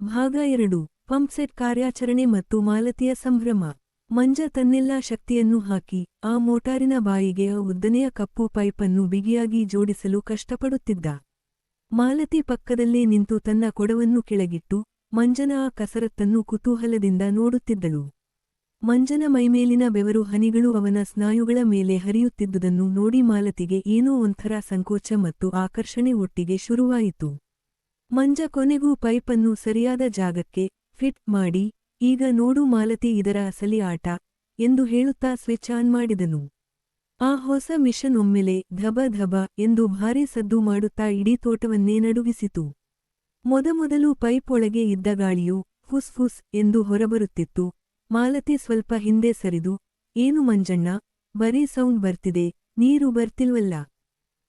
ಭಾಗ 2 ಪಂಪ್ಸೆಟ್ ಕಾರ್ಯಾಚರಣೆ ಮತ್ತು ಮಾಲತಿಯ ಸಂಭ್ರಮ. ಮಂಜ ತನ್ನೆಲ್ಲಾ ಶಕ್ತಿಯನ್ನು ಹಾಕಿ ಆ ಮೋಟಾರಿನ ಬಾಯಿಗೆ ಆ ಉದ್ದನೆಯ ಕಪ್ಪು ಪೈಪನ್ನು ಬಿಗಿಯಾಗಿ ಜೋಡಿಸಲು ಕಷ್ಟಪಡುತ್ತಿದ್ದ. ಮಾಲತಿ ಪಕ್ಕದಲ್ಲೇ ನಿಂತು ತನ್ನ ಕೊಡವನ್ನು ಕೆಳಗಿಟ್ಟು ಮಂಜನ ಆ ಕಸರತ್ತನ್ನು ಕುತೂಹಲದಿಂದ ನೋಡುತ್ತಿದ್ದಳು. ಮಂಜನ ಮೈಮೇಲಿನ ಬೆವರು ಹನಿಗಳು ಅವನ ಸ್ನಾಯುಗಳ ಮೇಲೆ ಹರಿಯುತ್ತಿದ್ದುದನ್ನು ನೋಡಿ ಮಾಲತಿಗೆ ಏನೋ ಒಂಥರ ಸಂಕೋಚ ಮತ್ತು ಆಕರ್ಷಣೆ ಒಟ್ಟಿಗೆ ಶುರುವಾಯಿತು. ಮಂಜ ಕೊನೆಗೂ ಪೈಪನ್ನು ಸರಿಯಾದ ಜಾಗಕ್ಕೆ ಫಿಟ್ ಮಾಡಿ, ಈಗ ನೋಡು ಮಾಲತಿ ಇದರ ಅಸಲಿ ಆಟ ಎಂದು ಹೇಳುತ್ತಾ ಸ್ವಿಚ್ ಆನ್ ಮಾಡಿದನು. ಆ ಹೊಸ ಮಿಷನ್ ಒಮ್ಮೆಲೆ ಧಬ ಧಬ ಎಂದು ಭಾರೀ ಸದ್ದು ಮಾಡುತ್ತಾ ಇಡೀ ತೋಟವನ್ನೇ ನಡುಗಿಸಿತು. ಮೊದಮೊದಲು ಪೈಪ್ ಒಳಗೆ ಇದ್ದ ಗಾಳಿಯು ಫುಸ್ ಫುಸ್ ಎಂದು ಹೊರಬರುತ್ತಿತ್ತು. ಮಾಲತಿ ಸ್ವಲ್ಪ ಹಿಂದೆ ಸರಿದು, ಏನು ಮಂಜಣ್ಣ, ಬರೀ ಸೌಂಡ್ ಬರ್ತಿದೆ, ನೀರು ಬರ್ತಿಲ್ವಲ್ಲ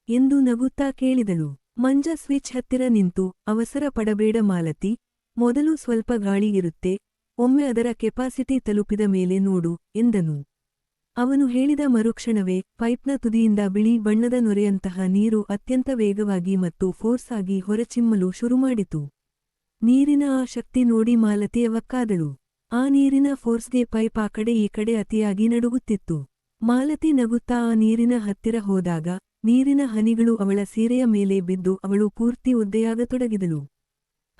ಎಂದು ನಗುತ್ತಾ ಕೇಳಿದಳು. ಮಂಜ ಸ್ವಿಚ್ ಹತ್ತಿರ ನಿಂತು, ಅವಸರ ಪಡಬೇಡ ಮಾಲತಿ, ಮೊದಲು ಸ್ವಲ್ಪ ಗಾಳಿ ಇರುತ್ತೆ, ಒಮ್ಮೆ ಅದರ ಕೆಪಾಸಿಟಿ ತಲುಪಿದ ಮೇಲೆ ನೋಡು ಎಂದನು. ಅವನು ಹೇಳಿದ ಮರುಕ್ಷಣವೇ ಪೈಪ್ನ ತುದಿಯಿಂದ ಬಿಳಿ ಬಣ್ಣದ ನೊರೆಯಂತಹ ನೀರು ಅತ್ಯಂತ ವೇಗವಾಗಿ ಮತ್ತು ಫೋರ್ಸ್ ಆಗಿ ಹೊರಚಿಮ್ಮಲು ಶುರುಮಾಡಿತು. ನೀರಿನ ಆ ಶಕ್ತಿ ನೋಡಿ ಮಾಲತಿ ಅವಕ್ಕಾದಳು. ಆ ನೀರಿನ ಫೋರ್ಸ್ಗೆ ಪೈಪ್ ಆ ಕಡೆ ಈ ಕಡೆ ಅತಿಯಾಗಿ ನಡುಗುತ್ತಿತ್ತು. ಮಾಲತಿ ನಗುತ್ತಾ ಆ ನೀರಿನ ಹತ್ತಿರ ಹೋದಾಗ ನೀರಿನ ಹನಿಗಳು ಅವಳ ಸೀರೆಯ ಮೇಲೆ ಬಿದ್ದು ಅವಳು ಪೂರ್ತಿ ಒದ್ದೆಯಾಗತೊಡಗಿದಳು.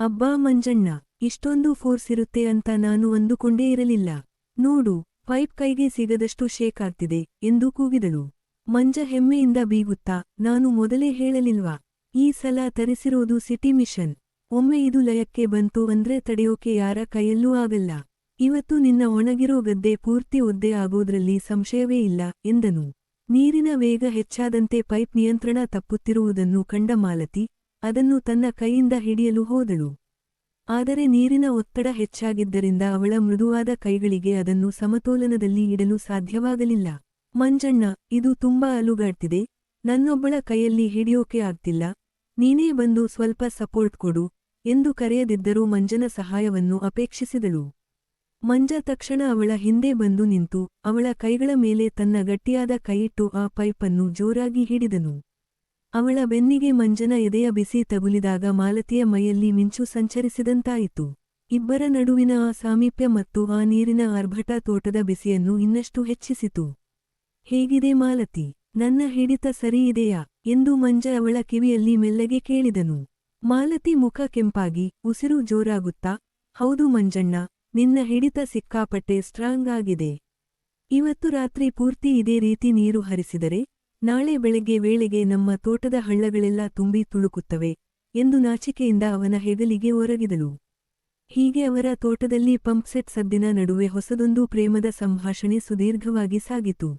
ಅಬ್ಬಾ ಮಂಜಣ್ಣ, ಇಷ್ಟೊಂದು ಫೋರ್ಸ್ ಇರುತ್ತೆ ಅಂತ ನಾನು ಅಂದುಕೊಂಡೇ ಇರಲಿಲ್ಲ. ನೋಡು, ಪೈಪ್ ಕೈಗೆ ಸಿಗದಷ್ಟು ಶೇಕ್ ಆಗ್ತಿದೆ ಎಂದು ಕೂಗಿದಳು. ಮಂಜ ಹೆಮ್ಮೆಯಿಂದ ಬೀಗುತ್ತಾ, ನಾನು ಮೊದಲೇ ಹೇಳಲಿಲ್ವಾ, ಈ ಸಲ ತರಿಸಿರೋದು ಸಿಟಿ ಮಿಷನ್, ಒಮ್ಮೆ ಇದು ಲಯಕ್ಕೆ ಬಂತು ಅಂದ್ರೆ ತಡೆಯೋಕೆ ಯಾರ ಕೈಯಲ್ಲೂ ಆಗಲ್ಲ. ಇವತ್ತು ನಿನ್ನ ಒಣಗಿರೋ ಗದ್ದೆ ಪೂರ್ತಿ ಒದ್ದೆ ಆಗೋದ್ರಲ್ಲಿ ಸಂಶಯವೇ ಇಲ್ಲ ಎಂದನು. ನೀರಿನ ವೇಗ ಹೆಚ್ಚಾದಂತೆ ಪೈಪ್ ನಿಯಂತ್ರಣ ತಪ್ಪುತ್ತಿರುವುದನ್ನು ಕಂಡ ಮಾಲತಿ ಅದನ್ನು ತನ್ನ ಕೈಯಿಂದ ಹಿಡಿಯಲು ಹೋದಳು. ಆದರೆ ನೀರಿನ ಒತ್ತಡ ಹೆಚ್ಚಾಗಿದ್ದರಿಂದ ಅವಳ ಮೃದುವಾದ ಕೈಗಳಿಗೆ ಅದನ್ನು ಸಮತೋಲನದಲ್ಲಿ ಇಡಲು ಸಾಧ್ಯವಾಗಲಿಲ್ಲ. ಮಂಜಣ್ಣ, ಇದು ತುಂಬಾ ಅಲುಗಾಡ್ತಿದೆ, ನನ್ನೊಬ್ಬಳ ಕೈಯಲ್ಲಿ ಹಿಡಿಯೋಕೆ ಆಗ್ತಿಲ್ಲ, ನೀನೇ ಬಂದು ಸ್ವಲ್ಪ ಸಪೋರ್ಟ್ ಕೊಡು ಎಂದು ಕರೆಯದಿದ್ದರೂ ಮಂಜನ ಸಹಾಯವನ್ನು ಅಪೇಕ್ಷಿಸಿದಳು. ಮಂಜ ತಕ್ಷಣ ಅವಳ ಹಿಂದೆ ಬಂದು ನಿಂತು ಅವಳ ಕೈಗಳ ಮೇಲೆ ತನ್ನ ಗಟ್ಟಿಯಾದ ಕೈಯಿಟ್ಟು ಆ ಪೈಪನ್ನು ಜೋರಾಗಿ ಹಿಡಿದನು. ಅವಳ ಬೆನ್ನಿಗೆ ಮಂಜನ ಎದೆಯ ಬಿಸಿ ತಗುಲಿದಾಗ ಮಾಲತಿಯ ಮೈಯಲ್ಲಿ ಮಿಂಚು ಸಂಚರಿಸಿದಂತಾಯಿತು. ಇಬ್ಬರ ನಡುವಿನ ಆ ಸಾಮೀಪ್ಯ ಮತ್ತು ಆ ನೀರಿನ ಆರ್ಭಟ ತೋಟದ ಬಿಸಿಯನ್ನು ಇನ್ನಷ್ಟು ಹೆಚ್ಚಿಸಿತು. ಹೇಗಿದೆ ಮಾಲತಿ, ನನ್ನ ಹಿಡಿತ ಸರಿ ಇದೆಯಾ ಎಂದು ಮಂಜ ಅವಳ ಕಿವಿಯಲ್ಲಿ ಮೆಲ್ಲಗೆ ಕೇಳಿದನು. ಮಾಲತಿ ಮುಖ ಕೆಂಪಾಗಿ ಉಸಿರು ಜೋರಾಗುತ್ತಾ, ಹೌದು ಮಂಜಣ್ಣ, ನಿನ್ನ ಹಿಡಿತ ಸಿಕ್ಕಾಪಟ್ಟೆ ಸ್ಟ್ರಾಂಗ್ ಆಗಿದೆ. ಇವತ್ತು ರಾತ್ರಿ ಪೂರ್ತಿ ಇದೇ ರೀತಿ ನೀರು ಹರಿಸಿದರೆ ನಾಳೆ ಬೆಳಗ್ಗೆ ವೇಳೆಗೆ ನಮ್ಮ ತೋಟದ ಹಳ್ಳಗಳೆಲ್ಲ ತುಂಬಿ ತುಳುಕುತ್ತವೆ ಎಂದು ನಾಚಿಕೆಯಿಂದ ಅವನ ಹೆಗಲಿಗೆ ಒರಗಿದಳು. ಹೀಗೆ ಅವರ ತೋಟದಲ್ಲಿ ಪಂಪ್ಸೆಟ್ ಸದ್ದಿನ ನಡುವೆ ಹೊಸದೊಂದು ಪ್ರೇಮದ ಸಂಭಾಷಣೆ ಸುದೀರ್ಘವಾಗಿ ಸಾಗಿತು.